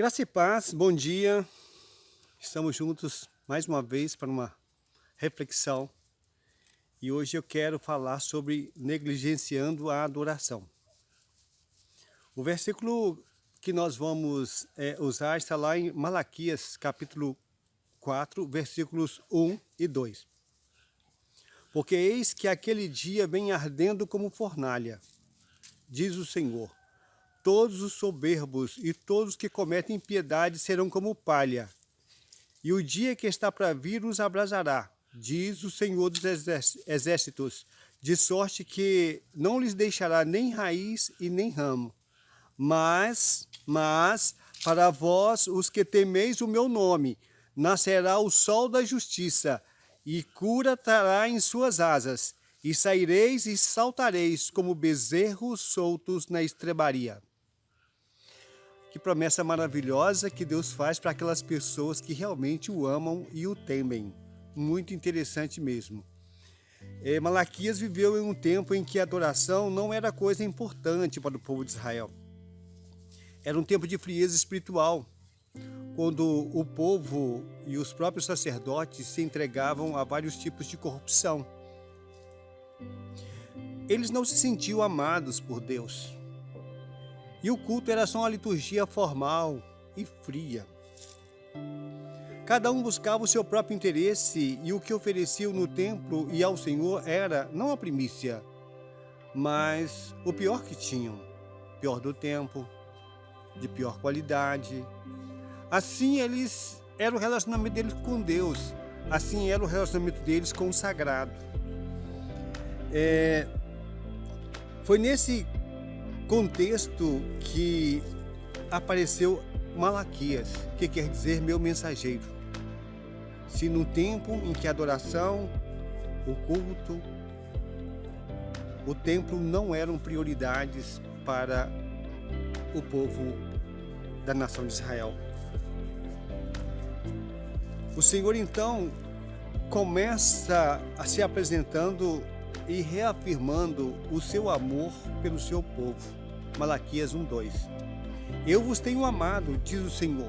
Graça e paz, bom dia. Estamos juntos mais uma vez para uma reflexão e hoje eu quero falar sobre negligenciando a adoração. O versículo que nós vamos usar está lá em Malaquias, capítulo 4, versículos 1 e 2. Porque eis que aquele dia vem ardendo como fornalha, diz o Senhor. Todos os soberbos e todos que cometem impiedade serão como palha, e o dia que está para vir os abrasará, diz o Senhor dos exércitos, de sorte que não lhes deixará nem raiz e nem ramo. Mas, para vós, os que temeis o meu nome, nascerá o sol da justiça, e cura trará em suas asas, e saireis e saltareis como bezerros soltos na estrebaria. Que promessa maravilhosa que Deus faz para aquelas pessoas que realmente o amam e o temem. Muito interessante mesmo. Malaquias viveu em um tempo em que a adoração não era coisa importante para o povo de Israel. Era um tempo de frieza espiritual, quando o povo e os próprios sacerdotes se entregavam a vários tipos de corrupção. Eles não se sentiam amados por Deus. E o culto era só uma liturgia formal e fria. Cada um buscava o seu próprio interesse e o que ofereciam no templo e ao Senhor era não a primícia, mas o pior que tinham, pior do tempo, de pior qualidade. Assim era o relacionamento deles com Deus, assim era o relacionamento deles com o sagrado. Foi nesse contexto que apareceu Malaquias, que quer dizer meu mensageiro. Se no tempo em que a adoração, o culto, o templo não eram prioridades para o povo da nação de Israel. O Senhor então começa a se apresentando e reafirmando o seu amor pelo seu povo. Malaquias 1:2. Eu vos tenho amado, diz o Senhor.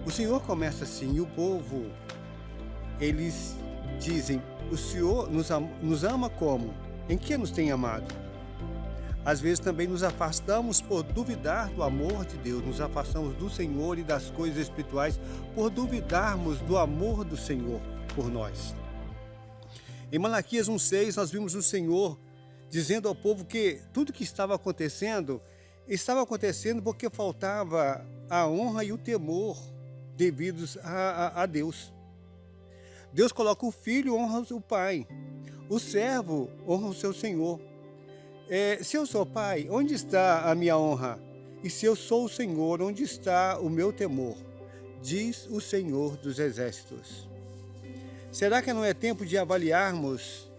O Senhor começa assim, e o povo, eles dizem, o Senhor nos ama como? Em que nos tem amado? Às vezes também nos afastamos por duvidar do amor de Deus, nos afastamos do Senhor e das coisas espirituais por duvidarmos do amor do Senhor por nós. Em Malaquias 1:6 nós vimos o Senhor dizendo ao povo que tudo que estava acontecendo porque faltava a honra e o temor devidos a Deus. Deus coloca o filho, honra o pai. O servo honra o seu senhor. Se eu sou pai, onde está a minha honra? E se eu sou o Senhor, onde está o meu temor? Diz o Senhor dos exércitos. Será que não é tempo de avaliarmos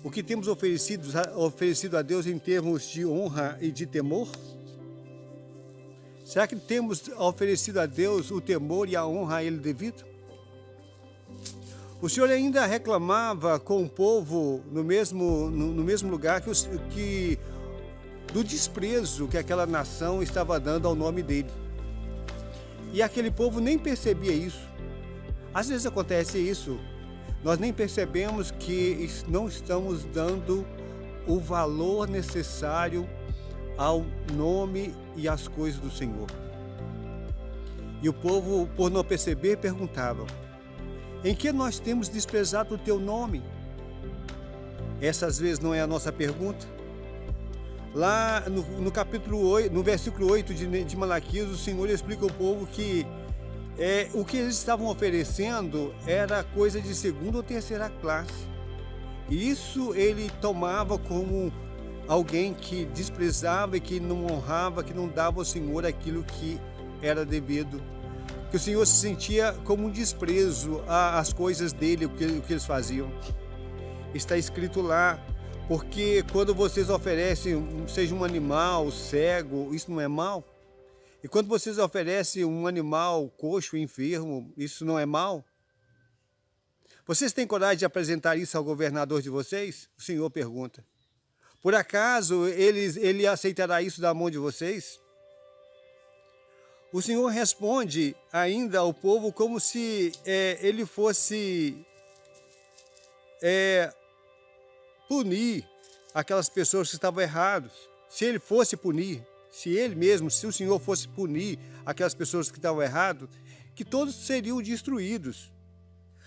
o que temos oferecido a Deus em termos de honra e de temor? Será que temos oferecido a Deus o temor e a honra a Ele devido? O Senhor ainda reclamava com o povo no mesmo lugar do desprezo que aquela nação estava dando ao nome dele. E aquele povo nem percebia isso. Às vezes acontece isso, nós nem percebemos que não estamos dando o valor necessário ao nome e às coisas do Senhor. E o povo, por não perceber, perguntava, em que nós temos desprezado o teu nome? Essa às vezes não é a nossa pergunta? Lá no capítulo 8, no versículo 8 de Malaquias, o Senhor explica ao povo que o que eles estavam oferecendo era coisa de segunda ou terceira classe. E isso ele tomava como alguém que desprezava e que não honrava, que não dava ao Senhor aquilo que era devido. Que o Senhor se sentia como um desprezo às coisas dele, o que eles faziam. Está escrito lá, porque quando vocês oferecem, seja um animal cego, isso não é mal? E quando vocês oferecem um animal coxo, enfermo, isso não é mal? Vocês têm coragem de apresentar isso ao governador de vocês? O Senhor pergunta. Por acaso ele aceitará isso da mão de vocês? O Senhor responde ainda ao povo como se ele fosse punir aquelas pessoas que estavam erradas. Se ele fosse punir, se o Senhor fosse punir aquelas pessoas que estavam erradas, que todos seriam destruídos.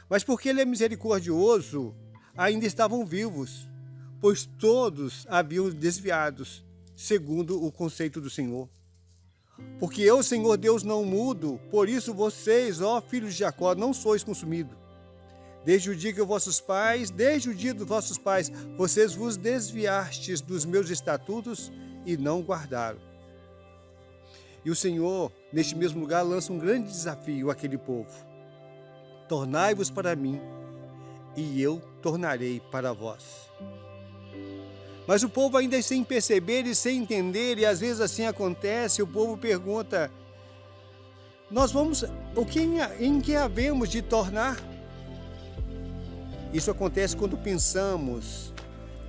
Mas porque ele é misericordioso, ainda estavam vivos, pois todos haviam desviados, segundo o conceito do Senhor. Porque eu, Senhor Deus, não mudo, por isso vocês, ó filhos de Jacó, não sois consumidos. Desde o dia dos vossos pais, vocês vos desviastes dos meus estatutos e não guardaram. E o Senhor, neste mesmo lugar, lança um grande desafio àquele povo. Tornai-vos para mim, e eu tornarei para vós. Mas o povo ainda sem perceber e sem entender, e às vezes assim acontece, o povo pergunta, em que havemos de tornar? Isso acontece quando pensamos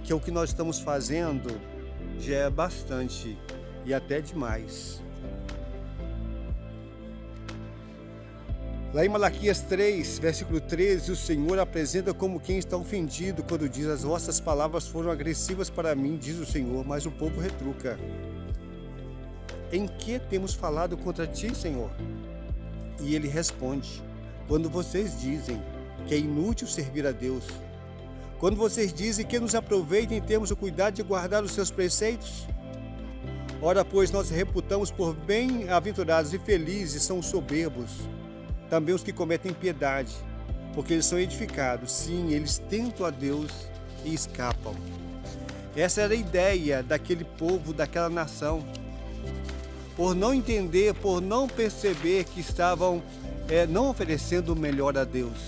que o que nós estamos fazendo já é bastante e até demais. Lá em Malaquias 3, versículo 13, o Senhor apresenta como quem está ofendido quando diz: as vossas palavras foram agressivas para mim, diz o Senhor, mas o povo retruca. Em que temos falado contra ti, Senhor? E ele responde: quando vocês dizem que é inútil servir a Deus, quando vocês dizem que nos aproveita em termos o cuidado de guardar os seus preceitos. Ora, pois, nós reputamos por bem-aventurados e felizes são os soberbos, também os que cometem impiedade, porque eles são edificados. Sim, eles tentam a Deus e escapam. Essa era a ideia daquele povo, daquela nação. Por não entender, por não perceber que estavam não oferecendo o melhor a Deus.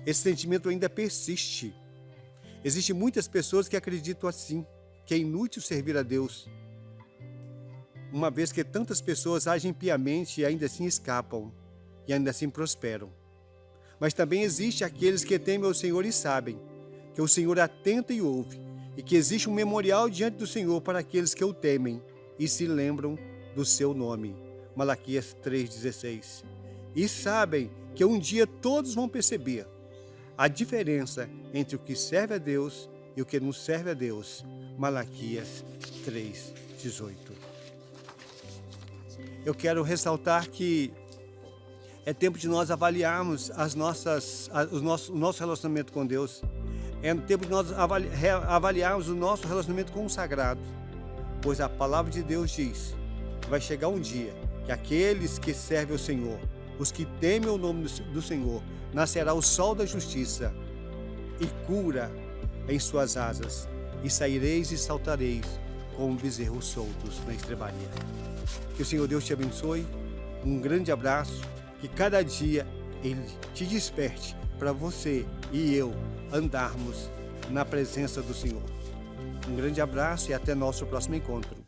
Esse sentimento ainda persiste. Existem muitas pessoas que acreditam assim, que é inútil servir a Deus, uma vez que tantas pessoas agem piamente e ainda assim escapam, e ainda assim prosperam. Mas também existe aqueles que temem ao Senhor e sabem que o Senhor atenta e ouve, e que existe um memorial diante do Senhor para aqueles que o temem e se lembram do seu nome. Malaquias 3,16. E sabem que um dia todos vão perceber a diferença entre o que serve a Deus e o que não serve a Deus. Malaquias 3,18. Eu quero ressaltar que é tempo de nós avaliarmos o nosso relacionamento com Deus. É tempo de nós avaliarmos o nosso relacionamento com o sagrado. Pois a palavra de Deus diz que vai chegar um dia que aqueles que servem ao Senhor, os que temem o nome do Senhor, nascerá o sol da justiça e cura em suas asas, e saireis e saltareis como bezerros soltos na estrebaria. Que o Senhor Deus te abençoe, um grande abraço, que cada dia Ele te desperte para você e eu andarmos na presença do Senhor. Um grande abraço e até nosso próximo encontro.